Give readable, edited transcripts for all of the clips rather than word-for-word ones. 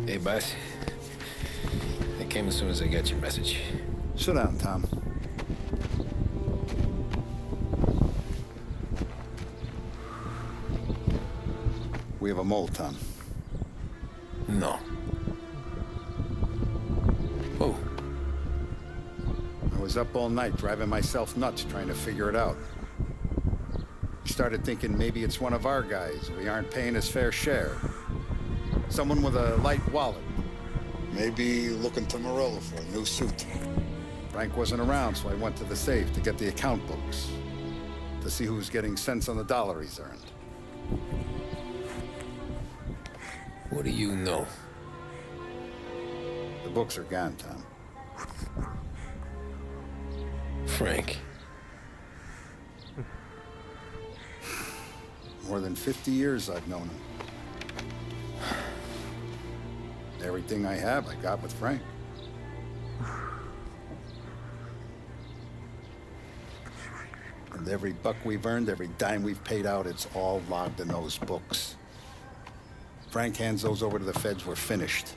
Hey, boss. I came as soon as I got your message. Sit down, Tom. We have a mole, Tom. No. Oh. I was up all night driving myself nuts trying to figure it out. Started thinking maybe it's one of our guys. We aren't paying his fair share. Someone with a light wallet. Maybe looking to Morello for a new suit. Frank wasn't around, so I went to the safe to get the account books. To see who's getting cents on the dollar he's earned. What do you know? The books are gone, Tom. Frank. More than 50 years I've known him. Everything I have, I got with Frank. And every buck we've earned, every dime we've paid out, it's all logged in those books. Frank hands those over to the feds, we're finished.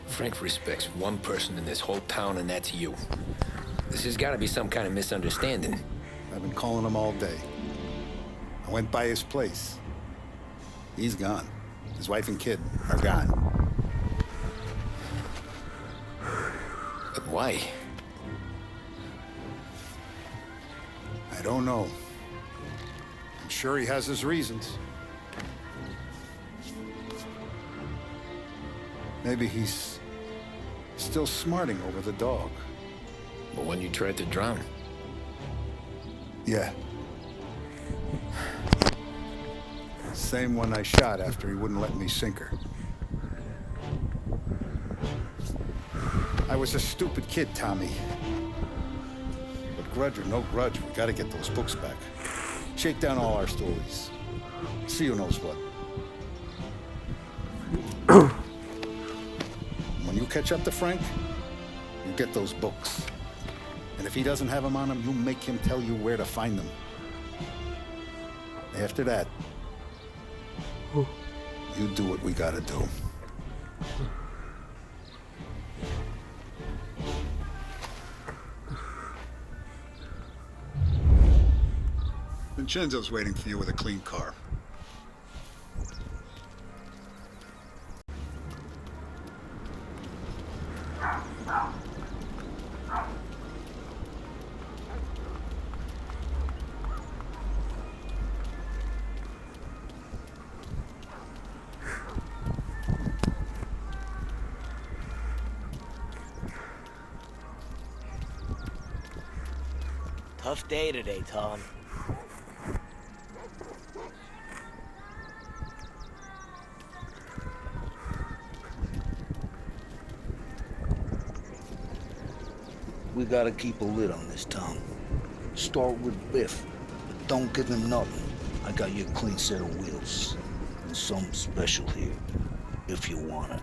Frank respects one person in this whole town, and that's you. This has got to be some kind of misunderstanding. I've been calling him all day. I went by his place. He's gone. His wife and kid are gone. But why? I don't know. I'm sure he has his reasons. Maybe he's still smarting over the dog. The one you tried to drown? Yeah. Same one I shot after he wouldn't let me sink her. I was a stupid kid, Tommy. But grudge or no grudge, we gotta get those books back. Shake down all our stories. See who knows what. When you catch up to Frank, you get those books. And if he doesn't have them on him, you make him tell you where to find them. After that, you do what we gotta do. Vincenzo's waiting for you with a clean car. Tough day today, Tom. We gotta keep a lid on this, Tom. Start with Biff, but don't give him nothing. I got you a clean set of wheels. And something special here, if you want it.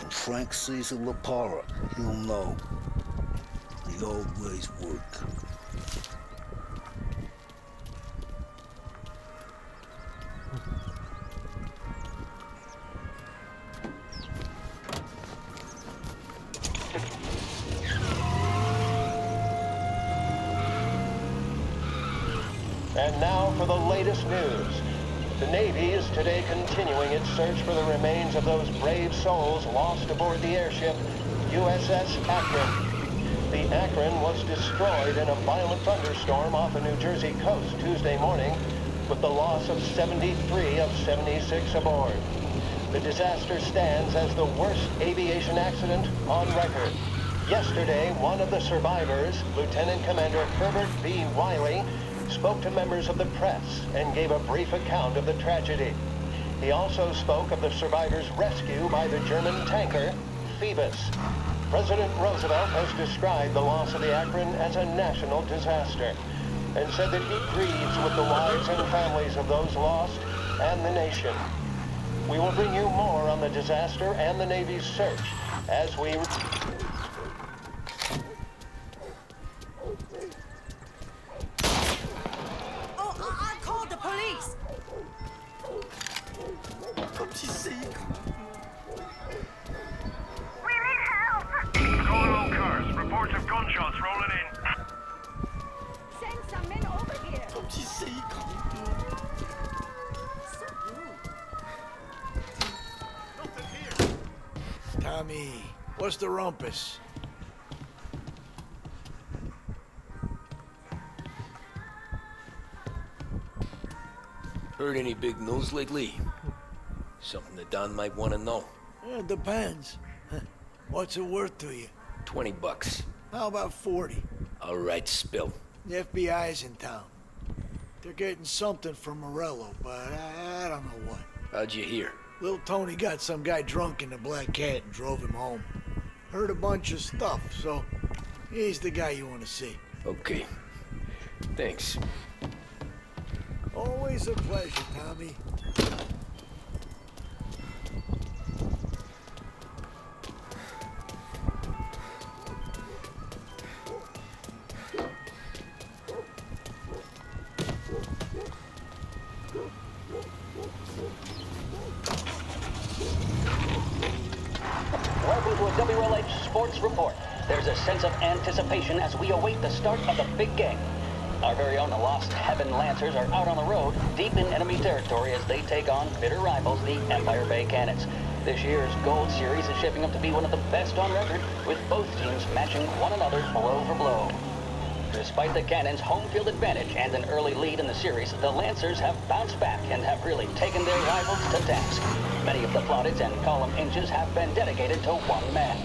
When Frank sees a Lapara, he'll know. The old ways work. And now for the latest news. The Navy is today continuing its search for the remains of those brave souls lost aboard the airship USS Akron. The Akron was destroyed in a violent thunderstorm off the New Jersey coast Tuesday morning, with the loss of 73 of 76 aboard. The disaster stands as the worst aviation accident on record. Yesterday, one of the survivors, Lieutenant Commander Herbert V. Wiley, spoke to members of the press and gave a brief account of the tragedy. He also spoke of the survivors' rescue by the German tanker, Phoebus. President Roosevelt has described the loss of the Akron as a national disaster and said that he grieves with the wives and families of those lost and the nation. We will bring you more on the disaster and the Navy's search as we... Calling all cars. Reports of gunshots rolling in. Send some men over here. Tommy, what's the rumpus? Heard any big news lately? Something that Don might want to know. It depends. What's it worth to you? $20. How about 40? All right, spill. The FBI's in town. They're getting something from Morello, but I don't know what. How'd you hear? Little Tony got some guy drunk in the Black Cat and drove him home. Heard a bunch of stuff, so he's the guy you want to see. Okay. Thanks. Always a pleasure, Tommy. Welcome to a WLH Sports Report. There's a sense of anticipation as we await the start of the big game. Our very own Lost Heaven Lancers are out on the road, deep in enemy territory as they take on bitter rivals, the Empire Bay Cannons. This year's Gold Series is shaping up to be one of the best on record, with both teams matching one another blow for blow. Despite the Cannons' home field advantage and an early lead in the series, the Lancers have bounced back and have really taken their rivals to task. Many of the plaudits and column inches have been dedicated to one man.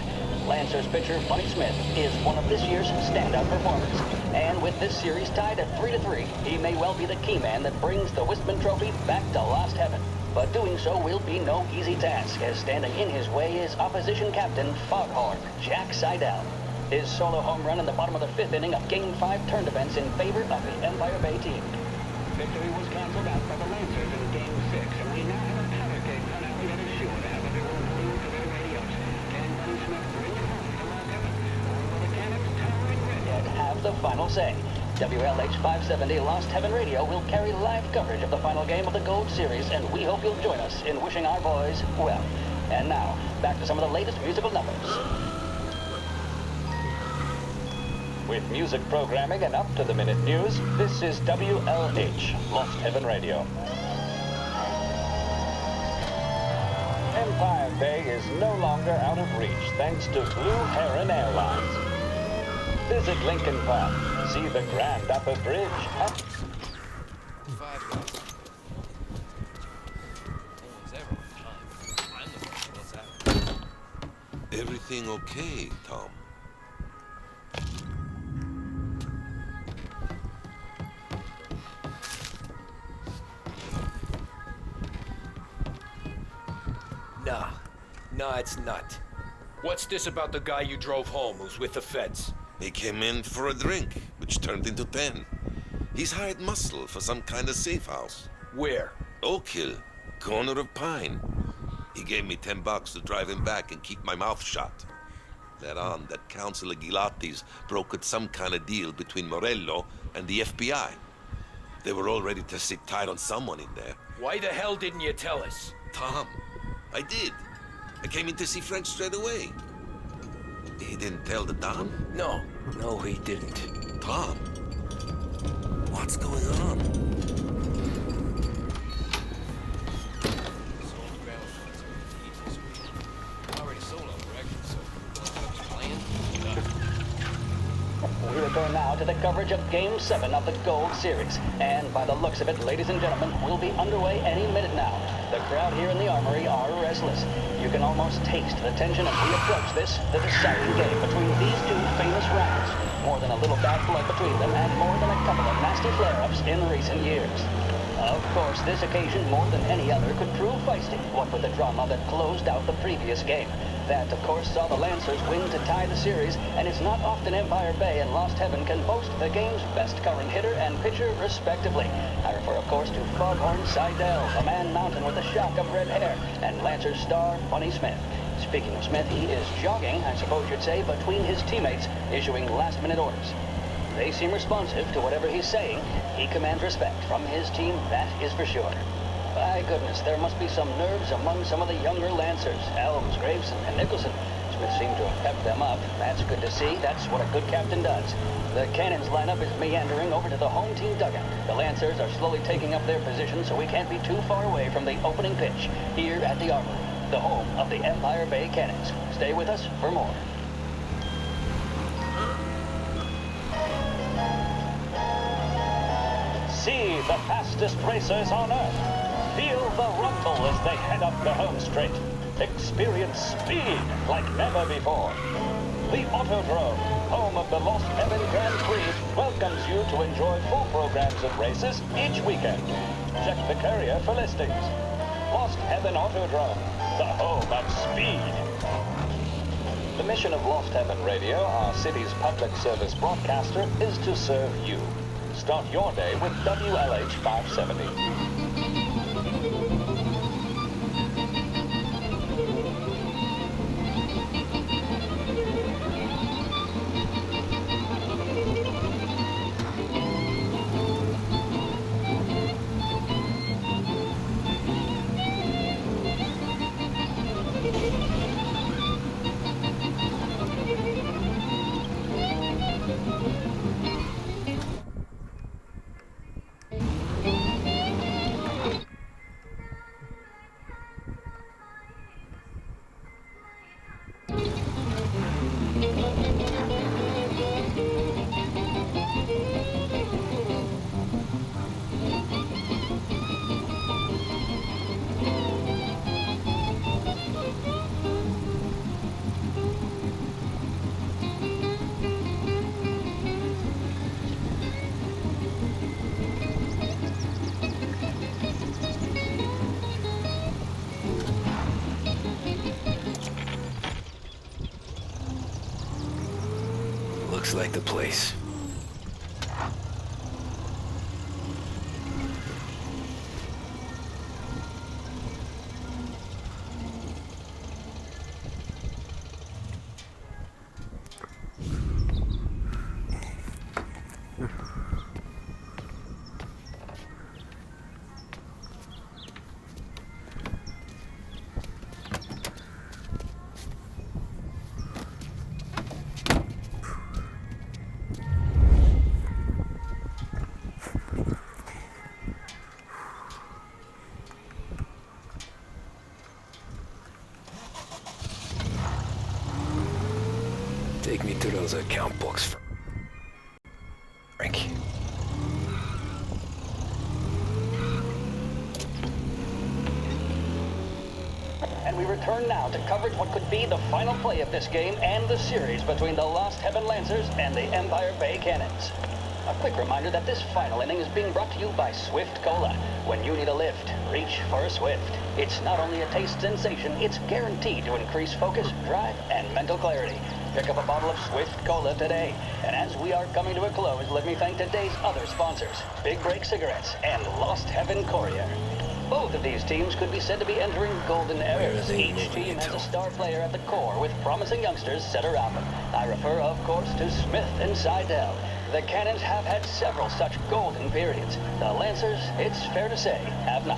Lancers pitcher Bunny Smith is one of this year's standout performers. And with this series tied at 3-3, he may well be the key man that brings the Wistman Trophy back to Lost Heaven. But doing so will be no easy task, as standing in his way is opposition captain Foghorn Jack Seidel. His solo home run in the bottom of the fifth inning of Game 5 turned events in favor of the Empire Bay team. Victory was canceled out by the Lancers in Game 6, and we now have a powder keg finale that is sure to have everyone glued to their radios. Can Bunny Smith bring it home to Lost Heaven, or will the Cannons towering red And have the final say. WLH 570 Lost Heaven Radio will carry live coverage of the final game of the Gold Series, and we hope you'll join us in wishing our boys well. And now, back to some of the latest musical numbers. With music programming and up-to-the-minute news, this is WLH, Lost Heaven Radio. Empire Bay is no longer out of reach thanks to Blue Heron Airlines. Visit Lincoln Park, see the Grand Upper Bridge, and Everything okay, Tom? Nah, it's not. What's this about the guy you drove home who's with the feds? He came in for a drink, which turned into 10. He's hired muscle for some kind of safe house. Where? Oak Hill, corner of Pine. He gave me $10 to drive him back and keep my mouth shut. Later on, that Councilor Gilatti's brokered some kind of deal between Morello and the FBI. They were all ready to sit tight on someone in there. Why the hell didn't you tell us? Tom, I did. I came in to see French straight away. He didn't tell the Don? No, he didn't. Tom, what's going on? we return now to the coverage of Game 7 of the Gold Series. And by the looks of it, ladies and gentlemen, we'll be underway any minute now. The crowd here in the Armory are restless. You can almost taste the tension as we approach this, the deciding game between these two famous rivals. More than a little bad blood between them, and more than a couple of nasty flare-ups in recent years. Of course, this occasion, more than any other, could prove feisty, what with the drama that closed out the previous game. That, of course, saw the Lancers win to tie the series, and it's not often Empire Bay and Lost Heaven can boast the game's best current hitter and pitcher, respectively. I refer, of course, to Foghorn Seidel, a man mountain with a shock of red hair, and Lancers star Bunny Smith. Speaking of Smith, he is jogging, I suppose you'd say, between his teammates, issuing last-minute orders. They seem responsive to whatever he's saying. He commands respect from his team, that is for sure. My goodness, there must be some nerves among some of the younger Lancers. Elms, Graves, and Nicholson. Smith seemed to have pepped them up. That's good to see. That's what a good captain does. The cannons lineup is meandering over to the home team dugout. The Lancers are slowly taking up their position, so we can't be too far away from the opening pitch here at the Armory, the home of the Empire Bay Cannons. Stay with us for more. See the fastest racers on Earth. Feel the rumble as they head up the home straight. Experience speed like never before. The Autodrome, home of the Lost Heaven Grand Prix, welcomes you to enjoy full programs of races each weekend. Check the carrier for listings. Lost Heaven Autodrome, the home of speed. The mission of Lost Heaven Radio, our city's public service broadcaster, is to serve you. Start your day with WLH 570. Looks like the place. Take me to those account books, Frank. And we return now to coverage what could be the final play of this game and the series between the Lost Heaven Lancers and the Empire Bay Cannons. A quick reminder that this final inning is being brought to you by Swift Cola. When you need a lift, reach for a Swift. It's not only a taste sensation, it's guaranteed to increase focus, drive, and mental clarity. Pick up a bottle of Swift Cola today. And as we are coming to a close, let me thank today's other sponsors, Big Break Cigarettes and Lost Heaven Courier. Both of these teams could be said to be entering golden eras. Each team has a star player at the core with promising youngsters set around them. I refer, of course, to Smith and Seidel. The Cannons have had several such golden periods. The Lancers, it's fair to say, have not.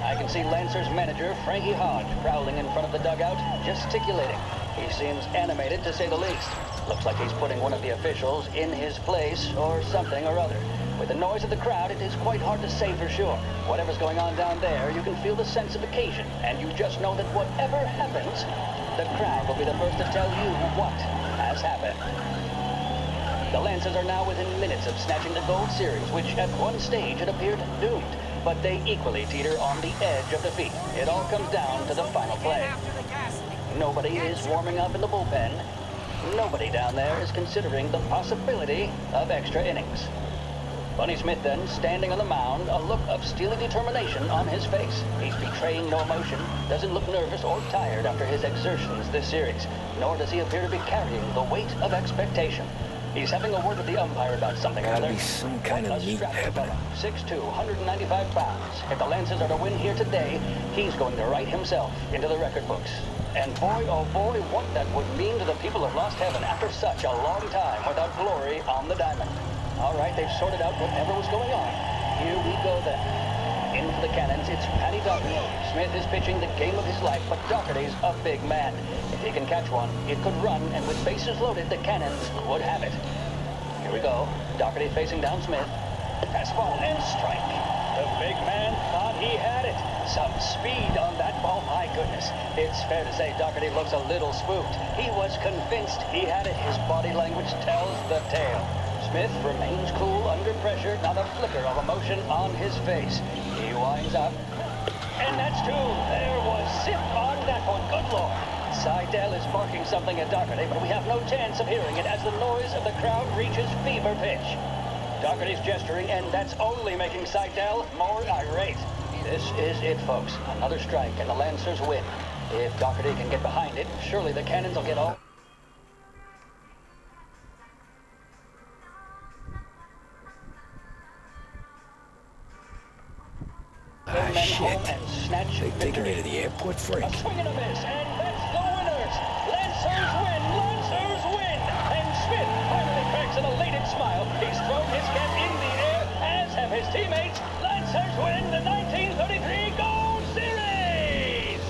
I can see Lancers manager Frankie Hodge prowling in front of the dugout, gesticulating. He seems animated to say the least. Looks like he's putting one of the officials in his place or something or other. With the noise of the crowd, it is quite hard to say for sure. Whatever's going on down there, you can feel the sense of occasion, and you just know that whatever happens, the crowd will be the first to tell you what has happened. The Lancers are now within minutes of snatching the gold series, which at one stage had appeared doomed, but they equally teeter on the edge of defeat. It all comes down to the final play. Nobody is warming up in the bullpen. Nobody down there is considering the possibility of extra innings. Bunny Smith then, standing on the mound, a look of steely determination on his face. He's betraying no emotion, doesn't look nervous or tired after his exertions this series, nor does he appear to be carrying the weight of expectation. He's having a word with the umpire about something or other. Gotta be some kind of meat happening. 6'2", 195 pounds. If the Lancers are to win here today, he's going to write himself into the record books. And boy, oh boy, what that would mean to the people of Lost Heaven after such a long time without glory on the diamond. All right, they've sorted out whatever was going on. Here we go then. in for the Cannons. It's Paddy Doherty. Smith is pitching the game of his life, but Doherty's a big man. If he can catch one, it could run, and with bases loaded, the Cannons would have it. Here we go. Doherty facing down Smith. Fastball and strike. The big man thought he had it. Some speed on that ball, my goodness. It's fair to say Doherty looks a little spooked. He was convinced he had it. His body language tells the tale. Smith remains cool under pressure, not a flicker of emotion on his face. He winds up. And that's two. There was zip on that one. Good Lord. Seidel is barking something at Doherty, but we have no chance of hearing it as the noise of the crowd reaches fever pitch. Doherty's gesturing, and that's only making Seidel more irate. This is it, folks. Another strike, and the Lancers win. If Doherty can get behind it, surely the Cannons will get all... Ah, shit. And snatch They taking victory. me to the airport, Frank? A swing and a miss, and that's the winners. Lancers win, Lancers win. And Smith finally cracks an elated smile. He's thrown his cap in the air, as have his teammates. Lancers win the 1933 Gold Series.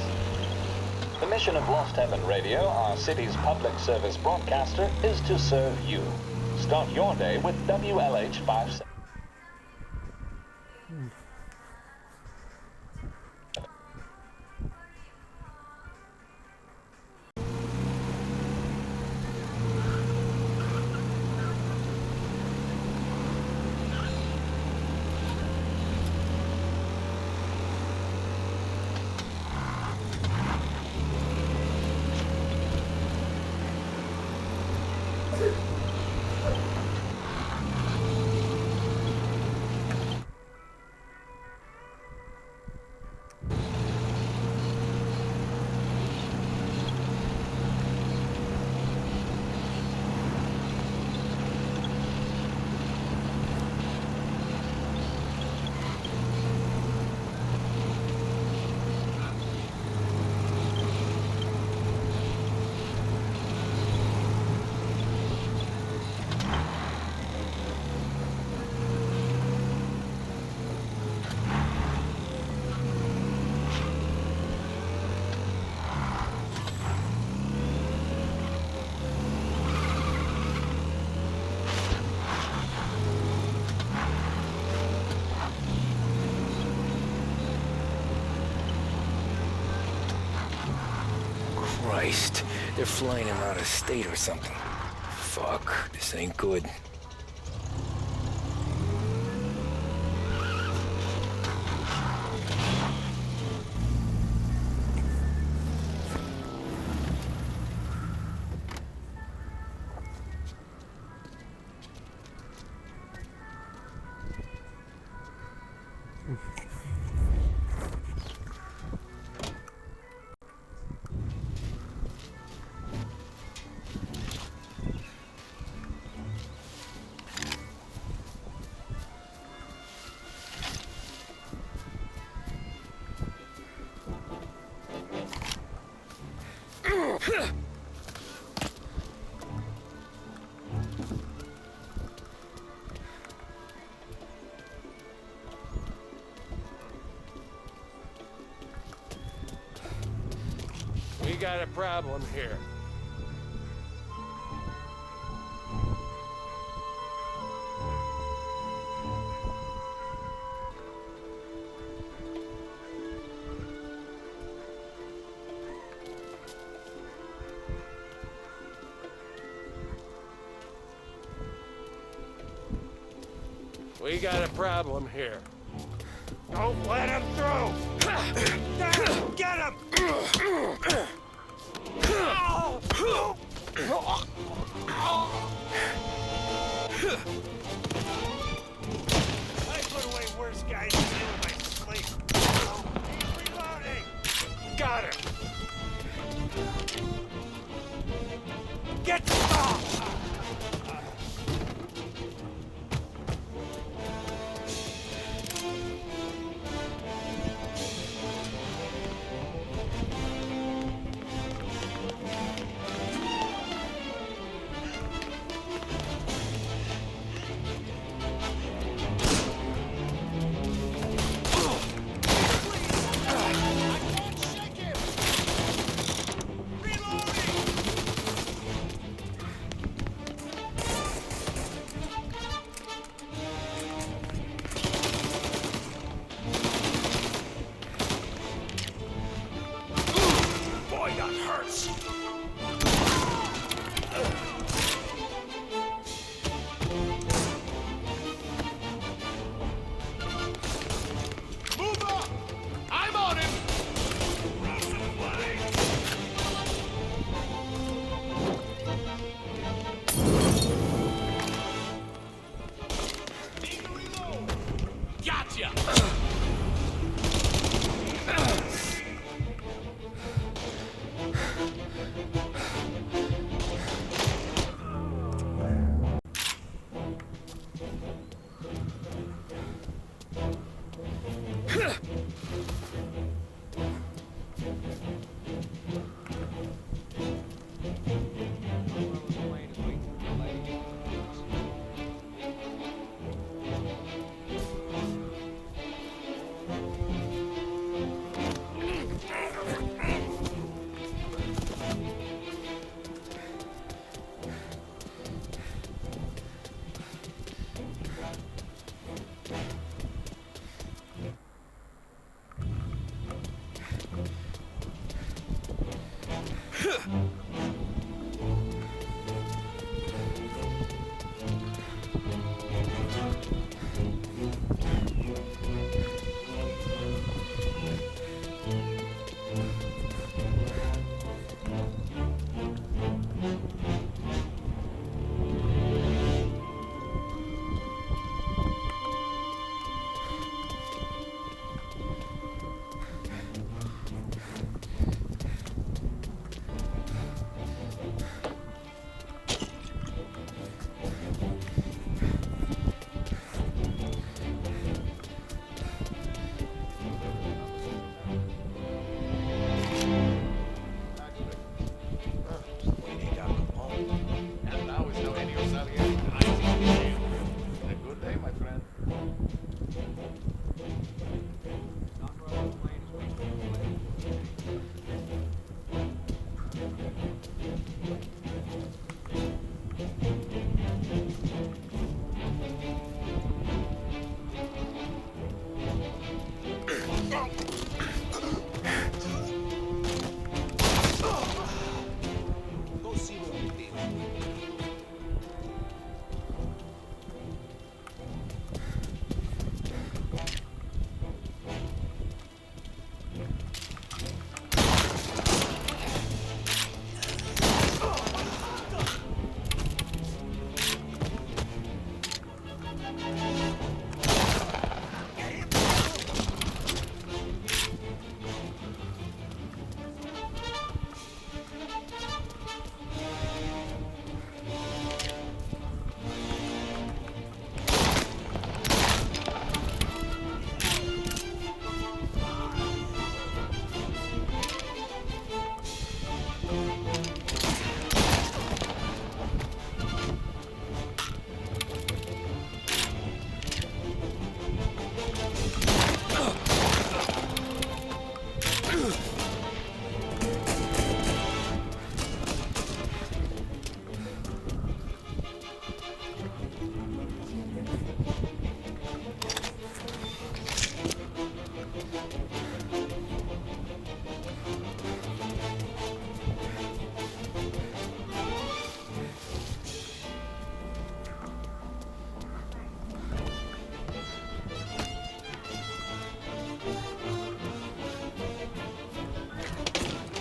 The mission of Lost Heaven Radio, our city's public service broadcaster, is to serve you. Start your day with WLH 57. Christ, they're flying him out of state or something. Fuck, this ain't good. We got a problem here. We got a problem here. Don't let him through! Get him! I put away worse guys than you in my sleep. He's reloading! Got him! Get off!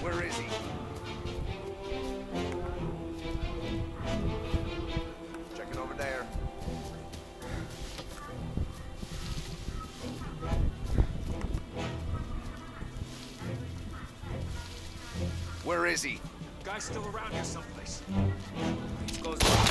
Where is he? Checking over there. Where is he? Guy's still around here someplace. He's close by.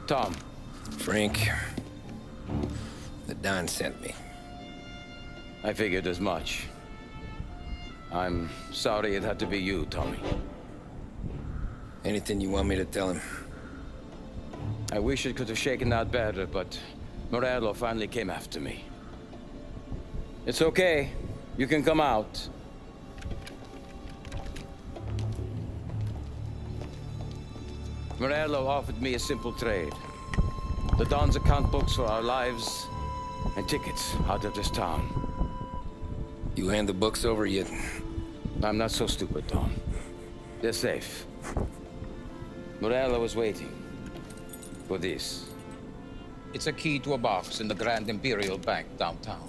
Tom. Frank, the Don sent me. I figured as much. I'm sorry it had to be you, Tommy. Anything you want me to tell him? I wish it could have shaken out better, but Morello finally came after me. It's okay. You can come out. Morello offered me a simple trade. The Don's account books for our lives and tickets out of this town. You hand the books over yet? I'm not so stupid, Don. They're safe. Morello was waiting for this. It's a key to a box in the Grand Imperial Bank downtown.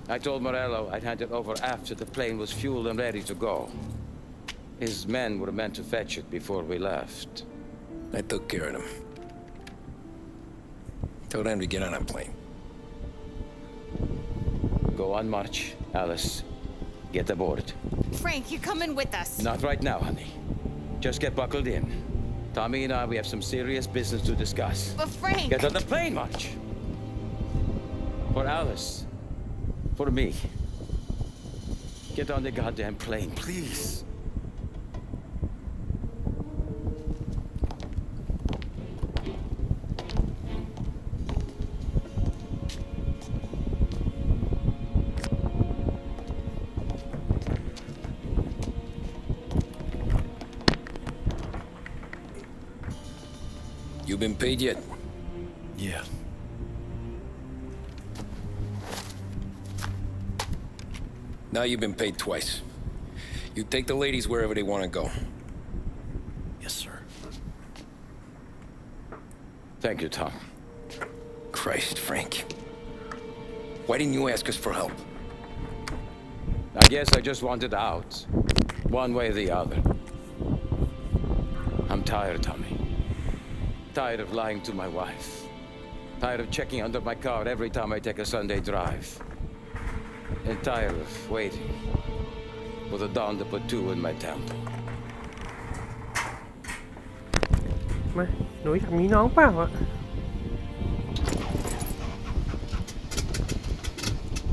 I told Morello I'd hand it over after the plane was fueled and ready to go. His men were meant to fetch it before we left. I took care of them. Told them to get on a plane. Go on, March. Alice, get aboard. Frank, you're coming with us. Not right now, honey. Just get buckled in. Tommy and I, we have some serious business to discuss. But Frank... Get on the plane, March. For Alice. For me. Get on the goddamn plane, please. You been paid yet? Yeah. Now you've been paid twice. You take the ladies wherever they want to go. Yes, sir. Thank you, Tom. Christ, Frank. Why didn't you ask us for help? I guess I just wanted out. One way or the other. I'm tired, Tommy. Tired of lying to my wife. Tired of checking under my car every time I take a Sunday drive. And tired of waiting for the dawn to put two in my temple. มาหนูอยากมีน้องเปล่าอะ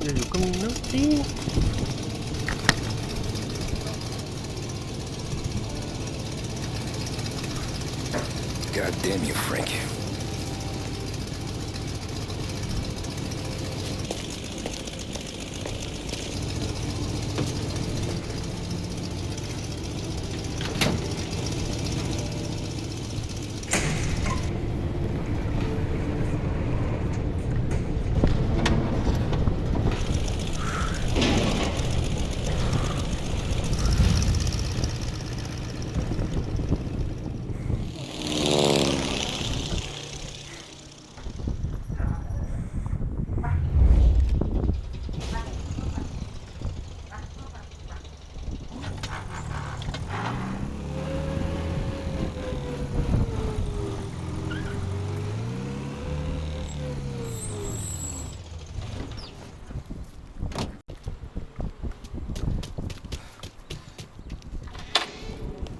อยู่ๆก็มีน้องสิ God damn you, Frank.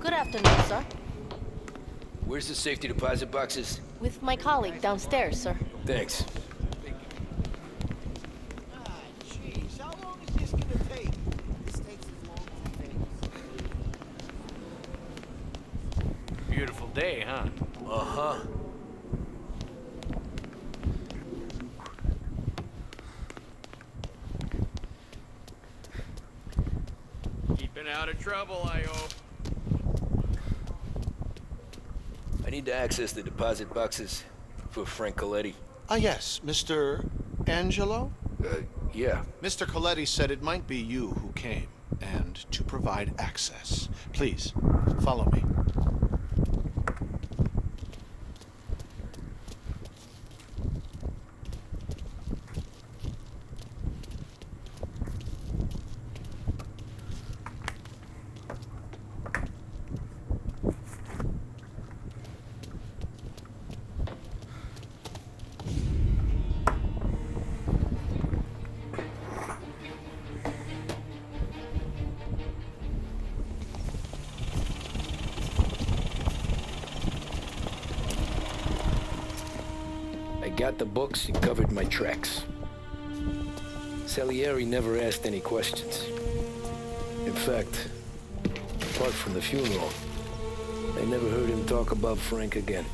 Good afternoon, sir. Where's the safety deposit boxes? With my colleague downstairs, sir. Thanks. Jeez, how long is this gonna take? This takes as long as it takes. Beautiful day, huh? Uh-huh. Keeping out of trouble, I hope. I need to access the deposit boxes for Frank Coletti. Ah, yes, Mr. Angelo? Yeah. Mr. Coletti said it might be you who came, and to provide access. Please, follow me. I got the books and covered my tracks. Salieri never asked any questions. In fact, apart from the funeral, I never heard him talk about Frank again.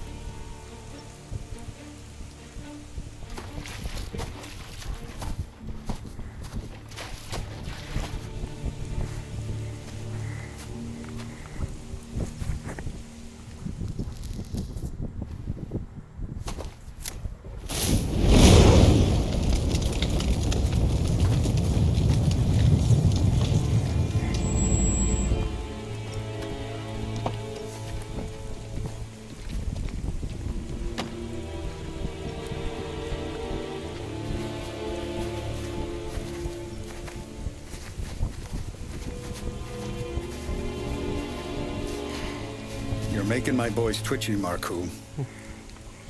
You're making my boys twitchy, Marku.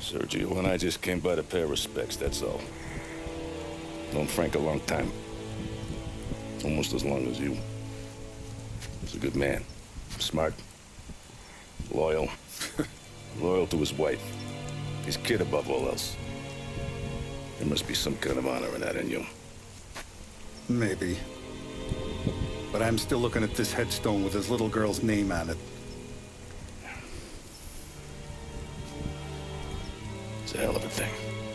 Sergio and I just came by to pay respects, that's all. Known Frank a long time. Almost as long as you. He's a good man. Smart. Loyal. Loyal to his wife. His kid above all else. There must be some kind of honor in that in you. Maybe. But I'm still looking at this headstone with his little girl's name on it. It's a hell of a thing.